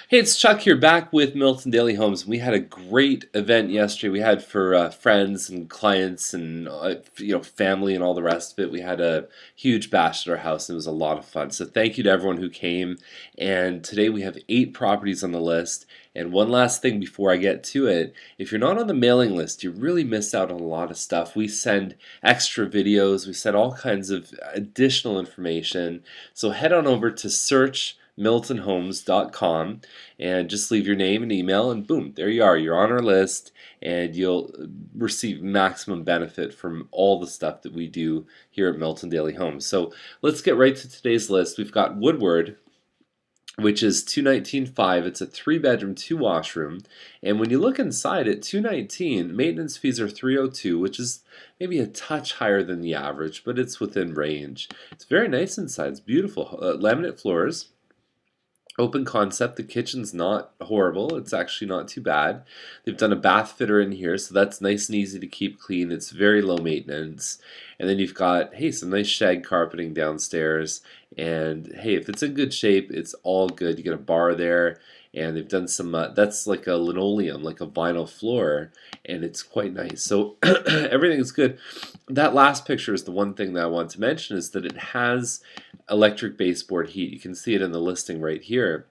Hey, it's Chuck here, back with Milton Daily Homes. We had a great event yesterday. We had for friends and clients and family and all the rest of it. We had a huge bash at our house, and it was a lot of fun. So thank you to everyone who came. And today we have 8 properties on the list. And one last thing before I get to it, if you're not on the mailing list, you really miss out on a lot of stuff. We send extra videos, we send all kinds of additional information. So head on over to searchmiltonhomes.com and just leave your name and email, and boom, there you are. You're on our list, and you'll receive maximum benefit from all the stuff that we do here at Milton Daily Homes. So let's get right to today's list. We've got Woodward, which is 219.5. It's a 3-bedroom, 2-washroom, and when you look inside at 219, maintenance fees are 302, which is maybe a touch higher than the average, but it's within range. It's very nice inside. It's beautiful. Laminate floors. Open concept. The kitchen's not horrible. It's actually not too bad. They've done a bath fitter in here, so that's nice and easy to keep clean. It's very low maintenance. And then you've got, hey, some nice shag carpeting downstairs. And hey, if it's in good shape, it's all good. You get a bar there, and they've done some, that's like a linoleum, like a vinyl floor, and it's quite nice. So everything's good. That last picture is the one thing that I want to mention, is that it has electric baseboard heat. You can see it in the listing right here.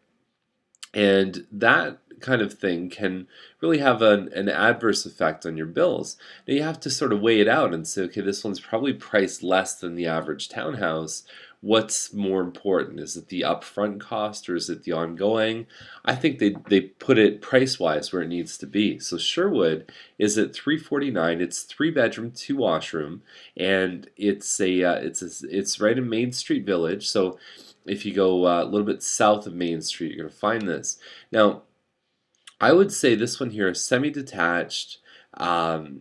And that kind of thing can really have an adverse effect on your bills. Now you have to sort of weigh it out and say, okay, this one's probably priced less than the average townhouse. What's more important? Is it the upfront cost, or is it the ongoing? I think they put it price-wise where it needs to be. So Sherwood is at $349. It's 3-bedroom, 2-washroom, and it's right in Main Street Village. So if you go a little bit south of Main Street, you're going to find this. Now, I would say this one here is semi-detached.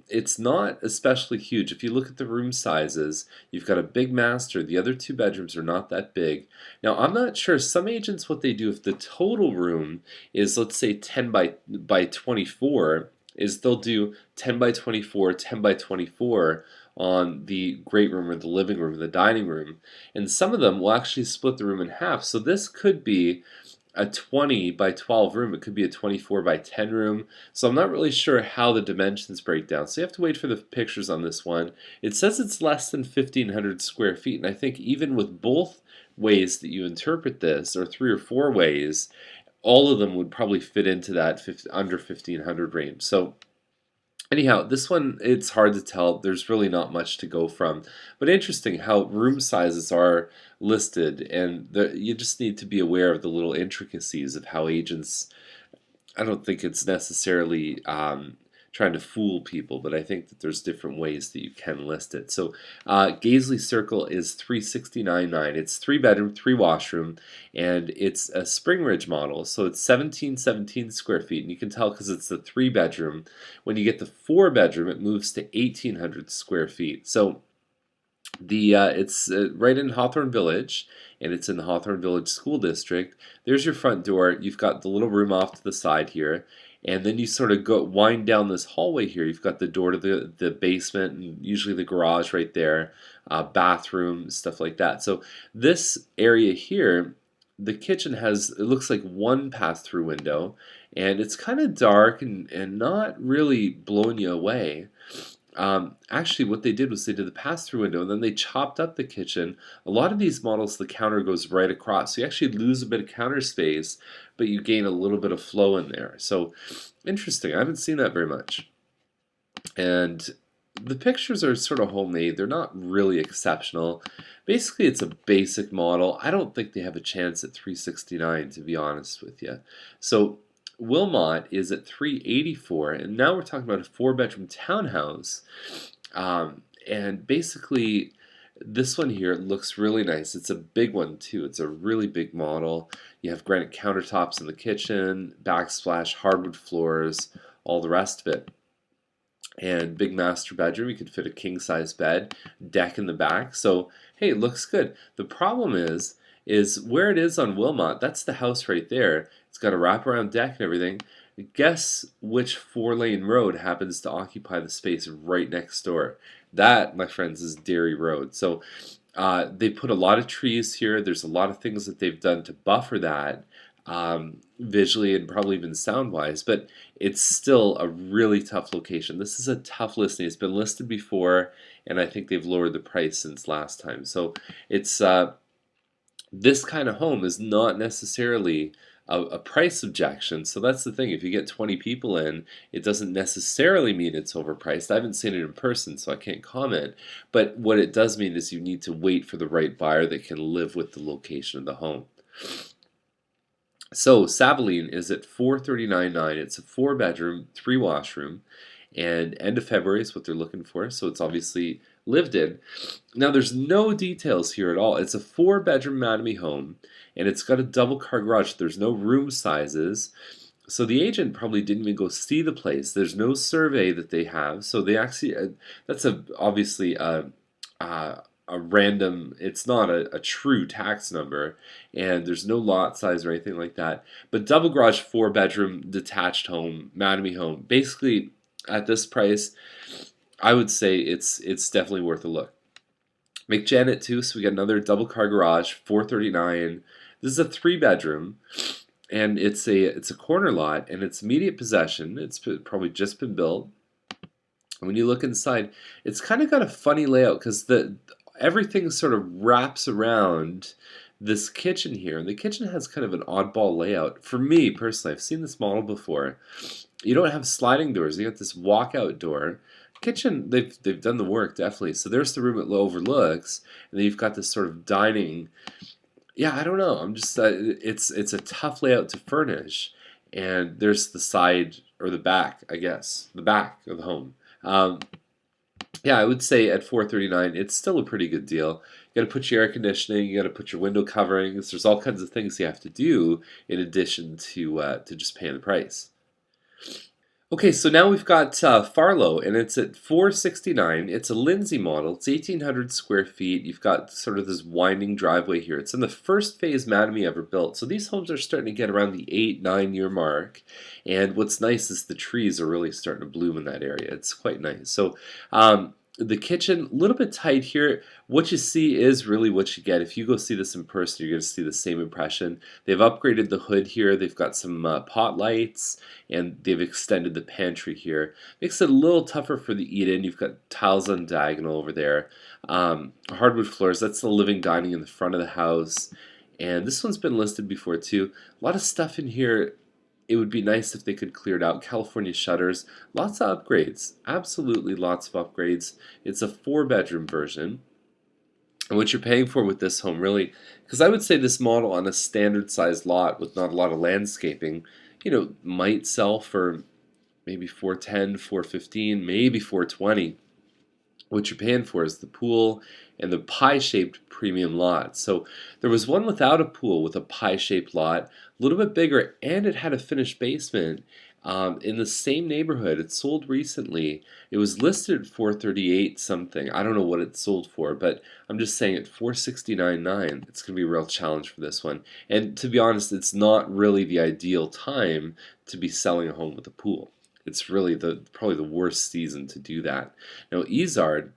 It's not especially huge. If you look at the room sizes, you've got a big master. The other 2 bedrooms are not that big. Now, I'm not sure. Some agents, what they do, if the total room is, let's say, 10 by 24, is they'll do 10 by 24, 10 by 24 on the great room or the living room or the dining room. And some of them will actually split the room in half. So this could be a 20 by 12 room. It could be a 24 by 10 room. So I'm not really sure how the dimensions break down. So you have to wait for the pictures on this one. It says it's less than 1,500 square feet. And I think even with both ways that you interpret this, or 3 or 4 ways, all of them would probably fit into that under 1,500 range. So anyhow, this one, it's hard to tell. There's really not much to go from. But interesting how room sizes are listed, and you just need to be aware of the little intricacies of how agents, I don't think it's necessarily trying to fool people, but I think that there's different ways that you can list it. So Gaisley Circle is 369.9. It's 3-bedroom, 3-washroom, and it's a Spring Ridge model. So it's 1717 square feet, and you can tell because it's the 3-bedroom. When you get the 4-bedroom, it moves to 1,800 square feet. So it's right in Hawthorne Village, and it's in the Hawthorne Village School District. There's your front door. You've got the little room off to the side here, and then you sort of wind down this hallway here. You've got the door to the basement, and usually the garage right there, bathroom, stuff like that. So this area here, the kitchen has, it looks like one pass-through window, and it's kind of dark and not really blowing you away. Actually, what they did was they did the pass-through window, and then they chopped up the kitchen. A lot of these models, the counter goes right across, so you actually lose a bit of counter space, but you gain a little bit of flow in there. So interesting. I haven't seen that very much. And the pictures are sort of homemade. They're not really exceptional. Basically, it's a basic model. I don't think they have a chance at 369, to be honest with you. So Wilmot is at 384, and now we're talking about a 4-bedroom townhouse. And basically, this one here looks really nice. It's a big one too. It's a really big model. You have granite countertops in the kitchen, backsplash, hardwood floors, all the rest of it. And big master bedroom. You could fit a king-size bed, deck in the back. So hey, it looks good. The problem is where it is on Wilmot. That's the house right there. It's got a wraparound deck and everything. Guess which 4-lane road happens to occupy the space right next door? That, my friends, is Dairy Road. So they put a lot of trees here. There's a lot of things that they've done to buffer that. visually and probably even sound wise, but it's still a really tough location. This is a tough listing. It's been listed before, and I think they've lowered the price since last time. So it's this kind of home is not necessarily a price objection. So that's the thing. If you get 20 people in, it doesn't necessarily mean it's overpriced. I haven't seen it in person, so I can't comment. But what it does mean is you need to wait for the right buyer that can live with the location of the home. So Savaline is at 439.9. It's a 4-bedroom, 3-washroom, and end of February is what they're looking for. So it's obviously lived in. Now there's no details here at all. It's a 4-bedroom Mattamy home, and it's got a double-car garage. There's no room sizes. So the agent probably didn't even go see the place. There's no survey that they have. So they actually, that's obviously a random, it's not a true tax number, and there's no lot size or anything like that. But double garage, 4-bedroom, detached home, Mattamy home. Basically, at this price, I would say it's definitely worth a look. McJanet too, so we got another double car garage, 439. This is a 3-bedroom, and it's a corner lot, and it's immediate possession. It's probably just been built. And when you look inside, it's kind of got a funny layout because everything sort of wraps around this kitchen here, and the kitchen has kind of an oddball layout. For me personally, I've seen this model before. You don't have sliding doors. You got this walkout door. Kitchen, they've done the work definitely. So there's the room it overlooks, and then you've got this sort of dining. Yeah, I don't know. I'm just it's a tough layout to furnish, and there's the side or the back, I guess, the back of the home. Yeah, I would say at 439, it's still a pretty good deal. You got to put your air conditioning, you got to put your window coverings. There's all kinds of things you have to do in addition to just paying the price. Okay, so now we've got Farlow, and it's at 469. It's a Lindsay model. It's 1,800 square feet. You've got sort of this winding driveway here. It's in the first phase Mattamy ever built. So these homes are starting to get around the 8-9 year mark. And what's nice is the trees are really starting to bloom in that area. It's quite nice. So the kitchen, a little bit tight here. What you see is really what you get. If you go see this in person, you're going to see the same impression. They've upgraded the hood here. They've got some pot lights, and they've extended the pantry here. Makes it a little tougher for the eat-in. You've got tiles on diagonal over there. Hardwood floors. That's the living dining in the front of the house. And this one's been listed before too. A lot of stuff in here. It would be nice if they could clear it out. California shutters, lots of upgrades, absolutely lots of upgrades. It's a 4-bedroom version. And what you're paying for with this home really, because I would say this model on a standard sized lot with not a lot of landscaping, might sell for maybe 410, 415, maybe 420. What you're paying for is the pool and the pie-shaped premium lot. So there was one without a pool with a pie-shaped lot, a little bit bigger, and it had a finished basement in the same neighborhood. It sold recently. It was listed at 438 something. I don't know what it sold for, but I'm just saying at 469.9, it's going to be a real challenge for this one. And to be honest, it's not really the ideal time to be selling a home with a pool. It's really probably the worst season to do that. Now, Izard,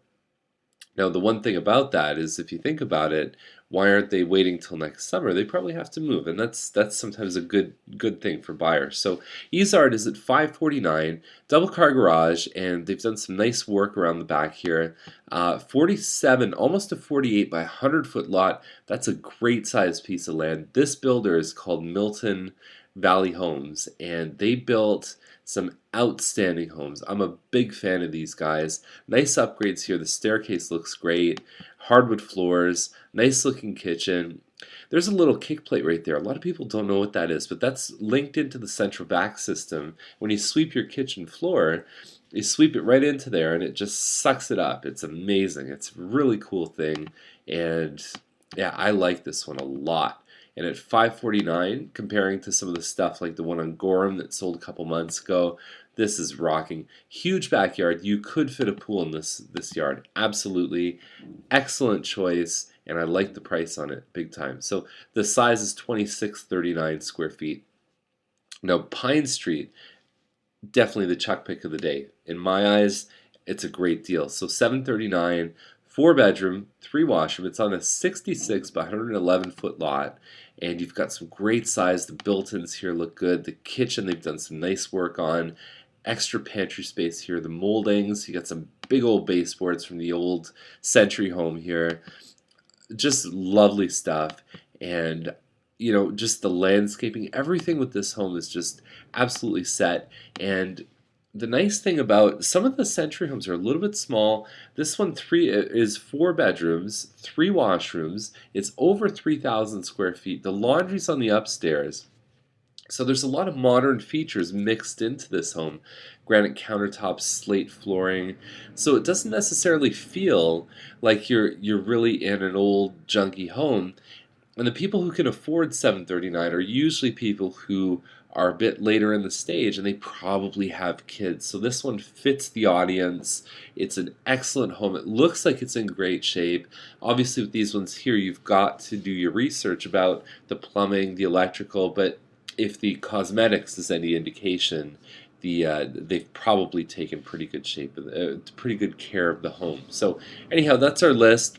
now the one thing about that is if you think about it, why aren't they waiting till next summer? They probably have to move, and that's sometimes a good thing for buyers. So Izard is at 549, double car garage, and they've done some nice work around the back here. 47, almost a 48 by 100-foot lot. That's a great sized piece of land. This builder is called Milton Valley Homes, and they built some outstanding homes. I'm a big fan of these guys. Nice upgrades here. The staircase looks great. Hardwood floors. Nice looking kitchen. There's a little kick plate right there. A lot of people don't know what that is, but that's linked into the central vac system. When you sweep your kitchen floor, you sweep it right into there and it just sucks it up. It's amazing. It's a really cool thing. And yeah, I like this one a lot. And at 549, comparing to some of the stuff like the one on Gorham that sold a couple months ago, this is rocking. Huge backyard. You could fit a pool in this yard. Absolutely. Excellent choice. And I like the price on it big time. So the size is 2639 square feet. Now Pine Street, definitely the chuck pick of the day. In my eyes, it's a great deal. So 739, 4 bedroom, 3 washroom. It's on a 66 by 111-foot lot, and you've got some great size. The built-ins here look good. The kitchen they've done some nice work on. Extra pantry space here. The moldings, you got some big old baseboards from the old Century home here. Just lovely stuff. And just the landscaping, everything with this home is just absolutely set. And the nice thing about some of the Century homes are a little bit small. This one is 4 bedrooms, 3 washrooms. It's over 3,000 square feet. The laundry's on the upstairs. So there's a lot of modern features mixed into this home. Granite countertops, slate flooring. So it doesn't necessarily feel like you're really in an old junky home. And the people who can afford 739 are usually people who are a bit later in the stage and they probably have kids. So this one fits the audience. It's an excellent home. It looks like it's in great shape. Obviously with these ones here, you've got to do your research about the plumbing, the electrical, but if the cosmetics is any indication, they've probably taken pretty good pretty good care of the home. So anyhow, that's our list.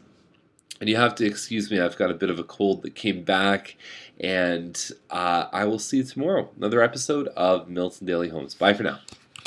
And you have to excuse me, I've got a bit of a cold that came back, and I will see you tomorrow. Another episode of Milton Daily Homes. Bye for now.